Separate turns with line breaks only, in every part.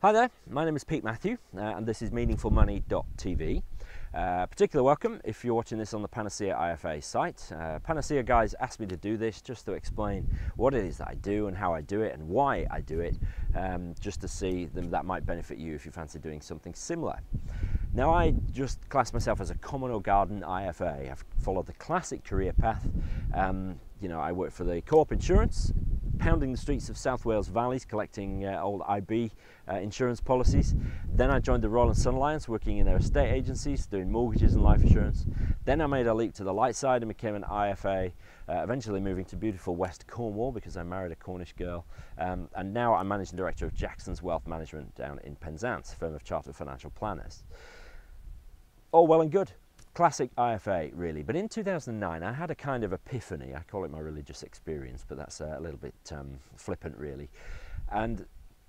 Hi there, my name is Pete Matthew and this is MeaningfulMoney.tv. Particular welcome if you're watching this on the PanaceaIFA site. Panacea guys asked me to do this just to explain what it is that I do and how I do it and why I do it, just to see that might benefit you if you fancy doing something similar. Now, I just class myself as a common or garden IFA. I've followed the classic career path. I work for the Co-op Insurance, pounding the streets of South Wales valleys, collecting old IB insurance policies. Then I joined the Royal and Sun Alliance, working in their estate agencies, doing mortgages and life insurance. Then I made a leap to the light side and became an IFA, eventually moving to beautiful West Cornwall because I married a Cornish girl. And now I'm Managing Director of Jackson's Wealth Management down in Penzance, a firm of chartered financial planners. All well and good. Classic IFA, really. But in 2009, I had a kind of epiphany. I call it my religious experience, but that's a little bit flippant, really. And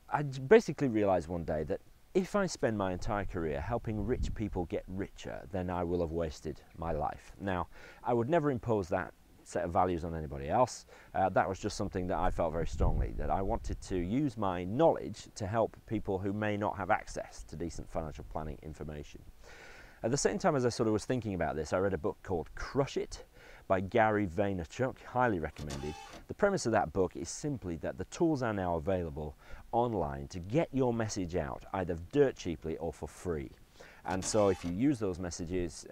I basically realized one day that if I spend my entire career helping rich people get richer, then I will have wasted my life. Now, I would never impose that set of values on anybody else. That was just something that I felt very strongly, that I wanted to use my knowledge to help people who may not have access to decent financial planning information. At the same time as I sort of was thinking about this, I read a book called Crush It by Gary Vaynerchuk, highly recommended. The premise of that book is simply that the tools are now available online to get your message out, either dirt cheaply or for free. And so if you use those messages,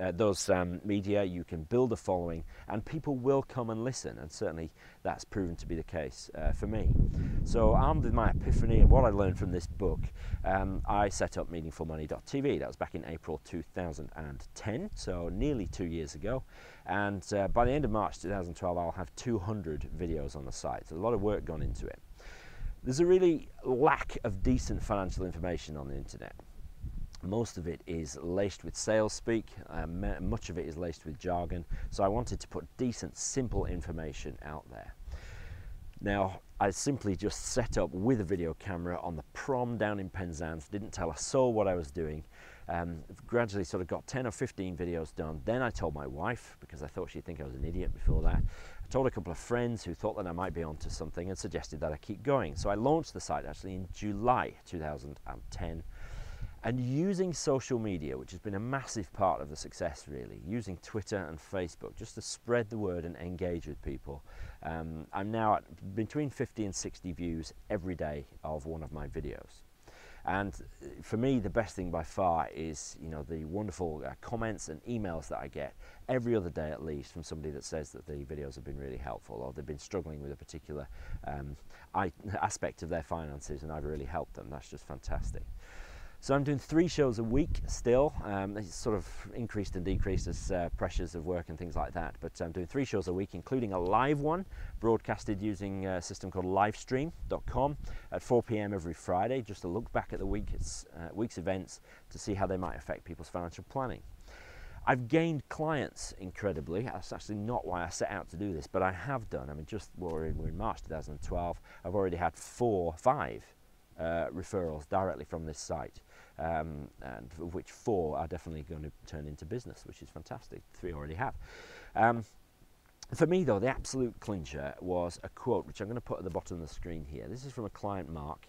media, you can build a following and people will come and listen. And certainly that's proven to be the case for me. So armed with my epiphany and what I learned from this book, I set up MeaningfulMoney.tv. That was back in April 2010, so nearly 2 years ago. And by the end of March 2012, I'll have 200 videos on the site. So a lot of work gone into it. There's a really lack of decent financial information on the internet. Most of it is laced with sales speak, much of it is laced with jargon, so I wanted to put decent, simple information out there. Now, I simply just set up with a video camera on the prom down in Penzance, didn't tell a soul what I was doing, gradually sort of got 10 or 15 videos done. Then I told my wife, because I thought she'd think I was an idiot before that. I told a couple of friends who thought that I might be onto something and suggested that I keep going. So I launched the site actually in July 2010. And using social media, which has been a massive part of the success really, using Twitter and Facebook just to spread the word and engage with people. I'm now at between 50 and 60 views every day of one of my videos. And for me, the best thing by far is, the wonderful comments and emails that I get every other day at least from somebody that says that the videos have been really helpful, or they've been struggling with a particular aspect of their finances and I've really helped them. That's just fantastic. So I'm doing 3 shows a week still. It's sort of increased and decreased as pressures of work and things like that. But I'm doing 3 shows a week, including a live one, broadcasted using a system called livestream.com at 4 p.m. every Friday, just to look back at the week's events to see how they might affect people's financial planning. I've gained clients incredibly. That's actually not why I set out to do this, but I have done. I mean, we're in March 2012. I've already had 5 referrals directly from this site, and of which 4 are definitely going to turn into business, which is fantastic. 3 already have. For me though, the absolute clincher was a quote which I'm going to put at the bottom of the screen here. This is from a client, Mark,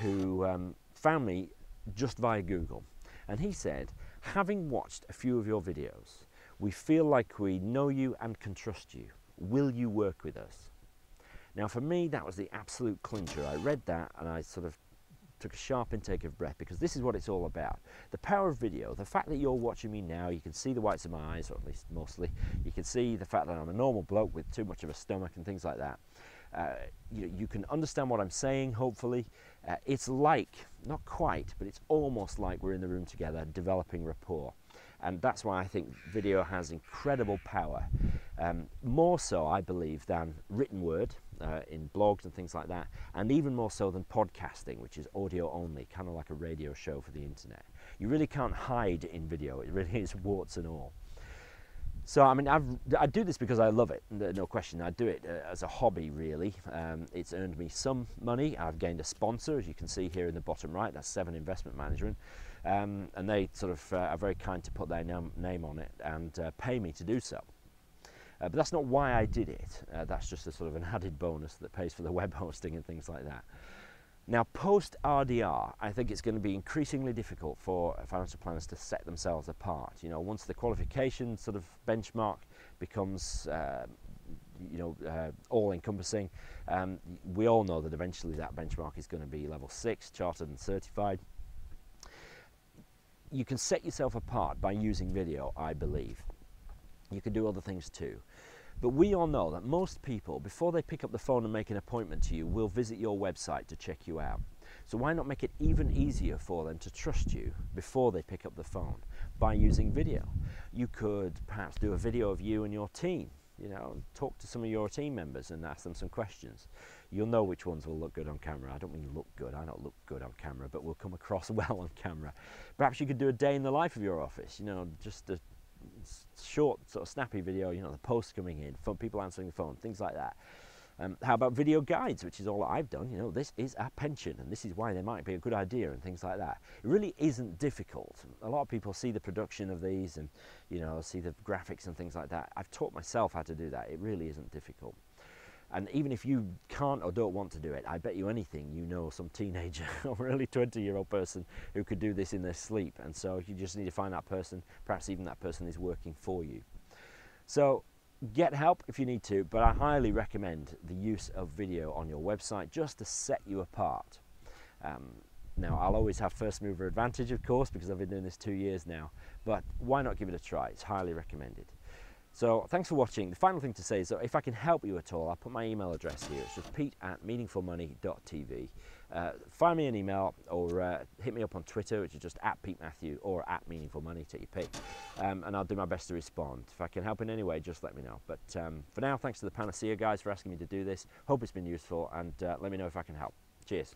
who found me just via Google, and he said, "Having watched a few of your videos, we feel like we know you and can trust you. Will you work with us?" Now for me, that was the absolute clincher. I read that and I sort of took a sharp intake of breath, because this is what it's all about. The power of video, the fact that you're watching me now, you can see the whites of my eyes, or at least mostly. You can see the fact that I'm a normal bloke with too much of a stomach and things like that. You can understand what I'm saying, hopefully. It's like, not quite, but it's almost like we're in the room together developing rapport. And that's why I think video has incredible power. More so, I believe, than written word in blogs and things like that, and even more so than podcasting, which is audio only, kind of like a radio show for the internet. You really can't hide in video. It really is warts and all. So, I mean, I do this because I love it, no question. I do it as a hobby, really. It's earned me some money. I've gained a sponsor, as you can see here in the bottom right. That's 7 Investment Management. And they sort of are very kind to put their name on it and pay me to do so. But that's not why I did it. That's just a sort of an added bonus that pays for the web hosting and things like that. Now, post RDR, I think it's going to be increasingly difficult for financial planners to set themselves apart. You know, once the qualification sort of benchmark becomes all-encompassing, we all know that eventually that benchmark is going to be level 6, chartered and certified. You can set yourself apart by using video, I believe. You can do other things too. But we all know that most people, before they pick up the phone and make an appointment to you, will visit your website to check you out. So why not make it even easier for them to trust you before they pick up the phone by using video? You could perhaps do a video of you and your team, you know, talk to some of your team members and ask them some questions. You'll know which ones will look good on camera. I don't mean look good, I don't look good on camera, but will come across well on camera. Perhaps you could do a day in the life of your office, you know, just a short sort of snappy video, you know, the posts coming in, people answering the phone, things like that. How about video guides, which is all I've done? You know, this is our pension and this is why they might be a good idea and things like that. It really isn't difficult. A lot of people see the production of these and, you know, see the graphics and things like that. I've taught myself how to do that. It really isn't difficult. And even if you can't or don't want to do it, I bet you anything you know some teenager or early 20-year-old person who could do this in their sleep. And so you just need to find that person, perhaps even that person is working for you. So get help if you need to, but I highly recommend the use of video on your website just to set you apart. Now, I'll always have first mover advantage, of course, because I've been doing this 2 years now, but why not give it a try? It's highly recommended. So thanks for watching. The final thing to say is that if I can help you at all, I'll put my email address here. It's just pete@meaningfulmoney.tv. Find me an email or hit me up on Twitter, which is just @PeteMatthew or @meaningfulmoney, take your pick. And I'll do my best to respond. If I can help in any way, just let me know. But for now, thanks to the Panacea guys for asking me to do this. Hope it's been useful, and let me know if I can help. Cheers.